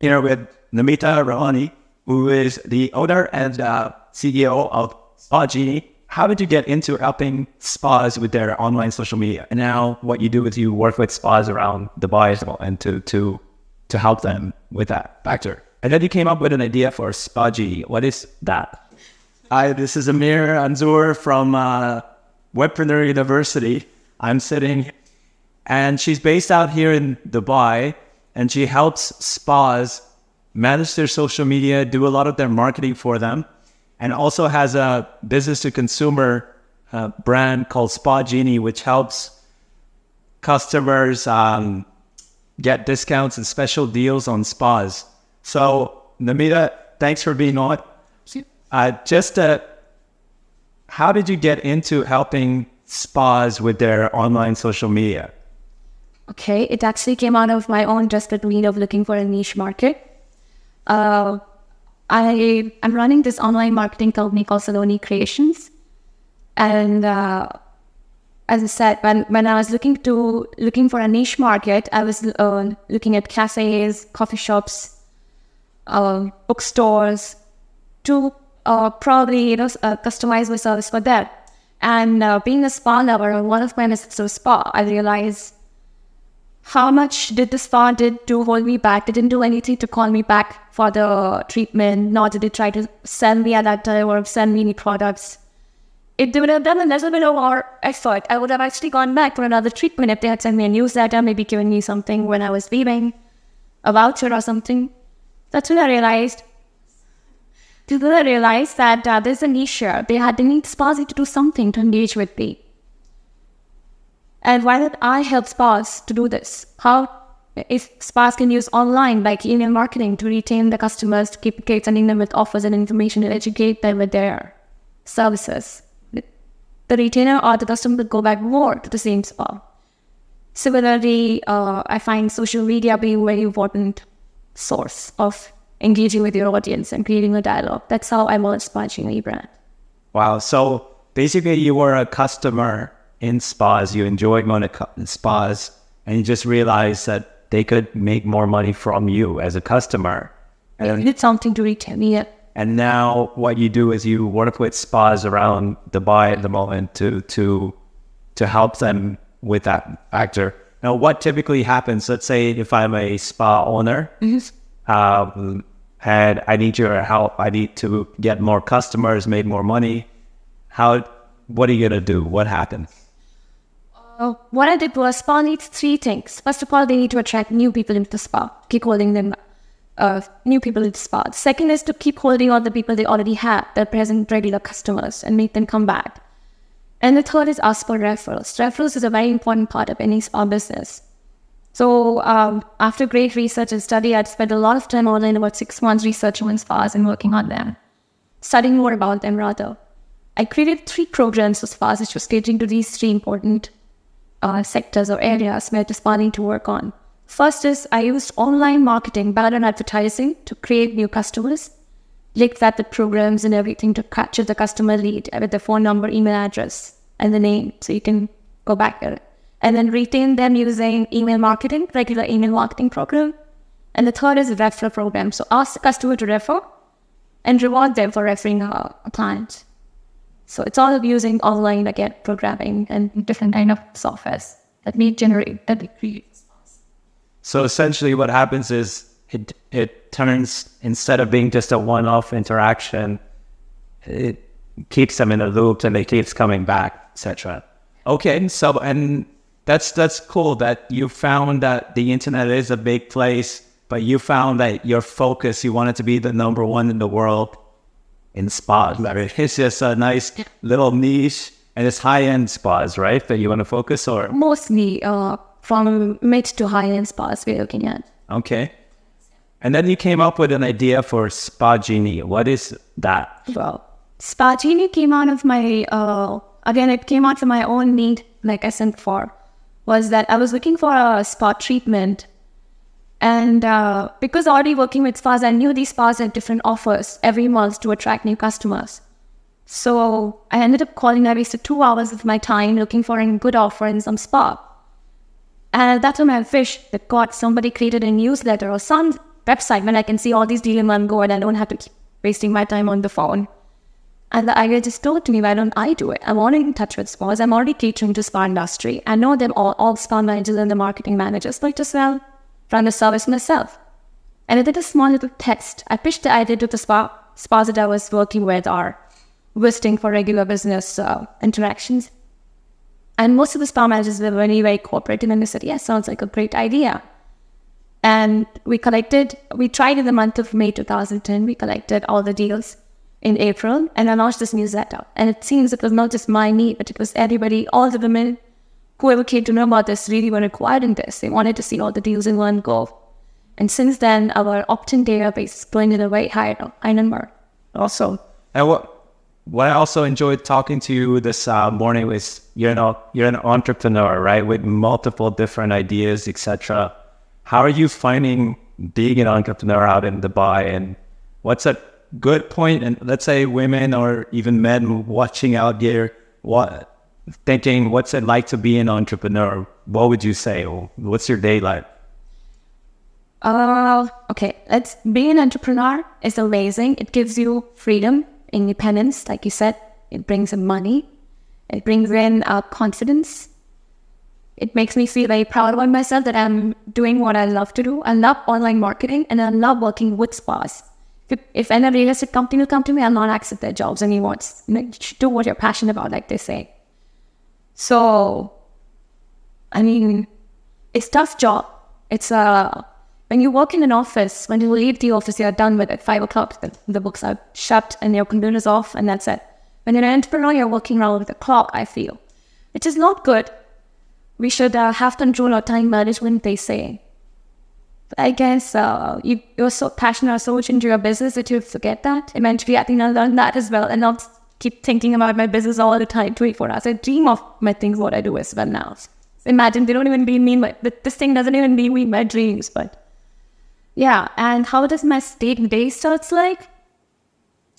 Here with Namita Rahani, who is the owner and CEO of Spa Genie. How did you get into helping spas with their online social media? And now what you do is you work with spas around Dubai as well, and to help them with that factor. And then you came up with an idea for Spa Genie. What is that? Hi, this is Amir Anzur from Webpreneur University. I'm sitting, and she's based out here in Dubai, and she helps spas manage their social media, do a lot of their marketing for them, and also has a business-to-consumer brand called Spa Genie, which helps customers get discounts and special deals on spas. So, Namita, thanks for being on. How did you get into helping spas with their online social media? Okay, it actually came out of my own desperate need of looking for a niche market. I'm running this online marketing company called Saloni Creations. And as I said, when I was looking for a niche market, I was looking at cafes, coffee shops, bookstores to probably customize my service for that. And being a spa lover, one of my visits to a spa, I realized how much did the spa did to hold me back. They didn't do anything to call me back for the treatment, nor did they try to sell me at that time or send me any products. It would have done a little bit of more effort. I would have actually gone back for another treatment if they had sent me a newsletter, maybe given me something when I was leaving, a voucher or something. That's when I realized that there's a niche here. They need spas to do something to engage with me. And why don't I help spas to do this? How, if spas can use online, like email marketing, to retain the customers, to keep sending them with offers and information to educate them with their services. The retainer or the customer will go back more to the same spa. Similarly, I find social media being a very important source of engaging with your audience and creating a dialogue. That's how I launched Spa Genie brand. Wow. So basically you were a customer in spas, you enjoyed going to spas, and you just realized that they could make more money from you as a customer. And it's something to retain, yeah. And now what you do is you work with spas around Dubai at the moment to help them with that factor. Now, what typically happens, let's say if I'm a spa owner, and I need your help, I need to get more customers, make more money. What are you going to do? What happens? What I did was, spa needs three things. First of all, they need to attract new people into the spa, keep holding them, new people into the spa. The second is to keep holding on the people they already have, their present regular customers, and make them come back. And the third is ask for referrals. Referrals is a very important part of any spa business. So after great research and study, I'd spent a lot of time online, about 6 months researching on spas and working on them, studying more about them rather. I created 3 programs for spas which was catering to these 3 important sectors or areas where the spa need to work on. First is I used online marketing, banner advertising to create new customers, linked that with programs and everything to capture the customer lead with the phone number, email address, and the name, so you can go back there. And then retain them using email marketing, regular email marketing program. And the third is a referral program. So ask the customer to refer and reward them for referring a client. So it's all using online, again, programming and different kind of softwares that we create. So essentially what happens is it turns, instead of being just a one-off interaction, it keeps them in a loop and it keeps coming back, etc. Okay, so, and that's cool that you found that the internet is a big place, but you found that your focus, you wanted to be the number one in the world in spas. I mean, it's just a nice little niche, and it's high-end spas, right, that you want to focus, or? Mostly from mid to high-end spas we're looking at. Okay. And then you came up with an idea for Spa Genie. What is that? Well, Spa Genie came out of my, again, it came out from my own need, like I said before, was that I was looking for a spa treatment. And because already working with spas, I knew these spas had different offers every month to attract new customers. So I ended up calling, I wasted 2 hours of my time looking for a good offer in some spa. And that's when I wished that God, somebody created a newsletter or some website when I can see all these deals in one go and I don't have to keep wasting my time on the phone. And the idea just told to me, why don't I do it? I'm already in touch with spas. I'm already catering to spa industry. I know them all spa managers and the marketing managers, but just well, run the service myself. And I did a small little test. I pitched the idea to the spas that I was working with or visiting for regular business interactions. And most of the spa managers were very, very cooperative and they said, yes, sounds like a great idea. And we tried in the month of May 2010, we collected all the deals in April, and I launched this newsletter. And it seems it was not just my need, but it was everybody, all the women, whoever came to know about this really were required in this. They wanted to see all the deals in one go. And since then, our opt-in database is going in a very high number. Awesome. And what I also enjoyed talking to you this morning was, you're an entrepreneur, right? With multiple different ideas, etc. How are you finding being an entrepreneur out in Dubai? And what's a good point? And let's say women or even men watching out here, thinking, what's it like to be an entrepreneur? What would you say? What's your day like? Okay, being an entrepreneur is amazing. It gives you freedom, independence, like you said. It brings in money. It brings in confidence. It makes me feel very proud about myself that I'm doing what I love to do. I love online marketing and I love working with spas. If any real estate company will come to me, I'll not accept their jobs anymore. Do what you're passionate about, like they say. So, I mean, it's a tough job. It's when you work in an office, when you leave the office, you're done with it. 5 o'clock, the books are shut and your computer's off and that's it. When you're an entrepreneur, you're working around the clock, I feel. Which is not good. We should have control our time management, they say. But I guess you're so passionate or so much into your business that you forget that. Eventually, I think I'll learn that as well and not keep thinking about my business all the time, 24 hours. I dream of my things, what I do as well now. Imagine they don't even this thing doesn't even be my dreams, but yeah. And how does my day starts like?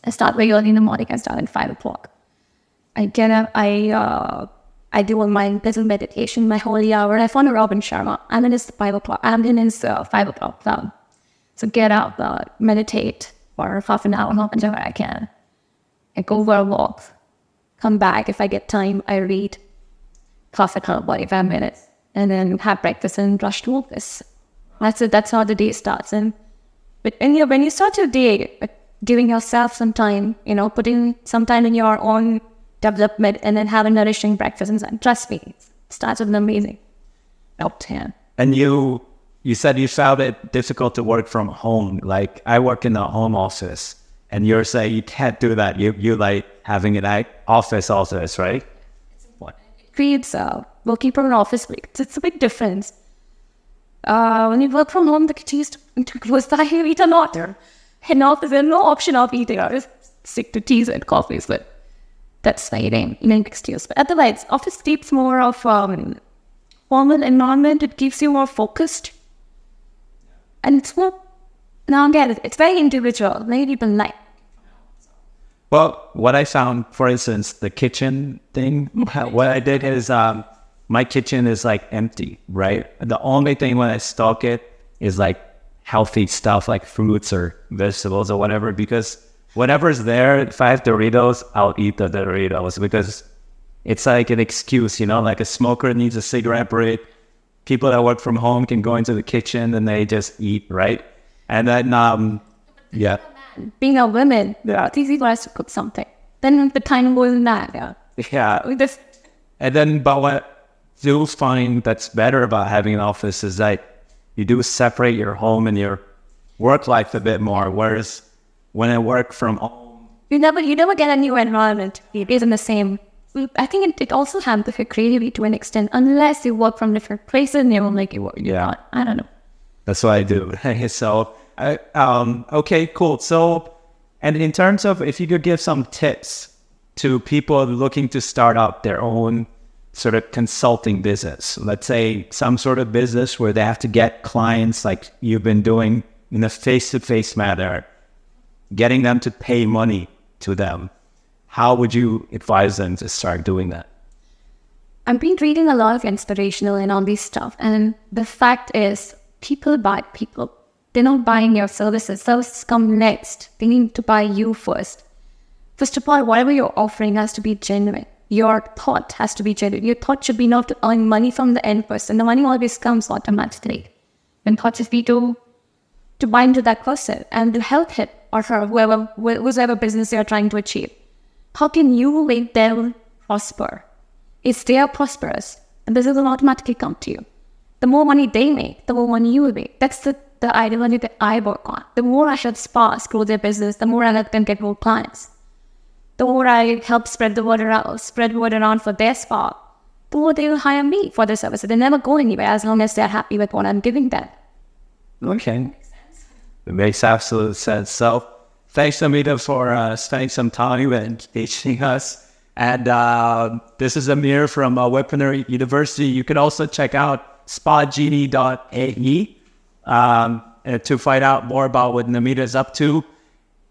I start very early in the morning. I start at 5 o'clock. I get up, I do my little meditation, my holy hour. I follow Robin Sharma. I'm in his 5 o'clock. I'm in his 5 o'clock club. So get up, meditate for half an hour, whenever I can. I go for a walk, come back. If I get time, I read. Class at 45 minutes. And then have breakfast and rush to office. That's it. That's how the day starts. But when you start your day, giving yourself some time, putting some time in your own development and then have a nourishing breakfast and trust me, it starts with an amazing help. And you said you found it difficult to work from home. Like I work in the home office and you're saying you can't do that. You like having an office, right? It's important. It creates working from an office. It's a big difference. When you work from home, the kitchen is too close. You eat a lot. In office, there's no option of eating. I just stick to teas and coffees, but that's my main excuse. But otherwise, office keeps more of formal environment. It keeps you more focused. And it's more, now again, it's very individual. Many people like. Well, what I found, for instance, the kitchen thing, what I did is my kitchen is like empty, right? The only thing when I stock it is like healthy stuff like fruits or vegetables or whatever, because whatever's there, if I have Doritos, I'll eat the Doritos because it's like an excuse, like a smoker needs a cigarette break. People that work from home can go into the kitchen and they just eat, right? And then, yeah. Being a woman, it's easy for us to cook something. Then the time goes in that, Yeah. And then, but what I do find that's better about having an office is that you do separate your home and your work life a bit more, whereas when I work from home, you never get a new environment. It isn't the same. I think it also hampers your creativity to an extent, unless you work from different places and they will make you work. Yeah, I don't know. That's what I do. So, okay, cool. So, and in terms of if you could give some tips to people looking to start up their own sort of consulting business, let's say some sort of business where they have to get clients like you've been doing in a face-to-face manner, getting them to pay money to them, how would you advise them to start doing that? I've been reading a lot of inspirational and all this stuff, and the fact is people buy people. They're not buying your services. Services come next. They need to buy you first. First of all, whatever you're offering has to be genuine. Your thought has to be genuine. Your thought should be not to earn money from the end person. The money always comes automatically. And thought should be to bind to that person and to help him or her, whoever business you're trying to achieve. How can you make them prosper? If they are prosperous, the business will automatically come to you. The more money they make, the more money you will make. That's the ideology that I work on. The more I help spas grow their business, the more I help them get more clients. The more I help spread the word around for their spa, the more they will hire me for their services. They never go anywhere as long as they're happy with what I'm giving them. Okay. It makes absolute sense. So thanks, Namita, for spending some time and teaching us. And this is Amir from Weaponry University. You can also check out spagenie.ae to find out more about what Namita is up to.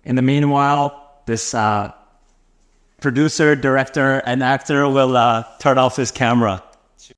In the meanwhile, this producer, director, and actor will turn off his camera.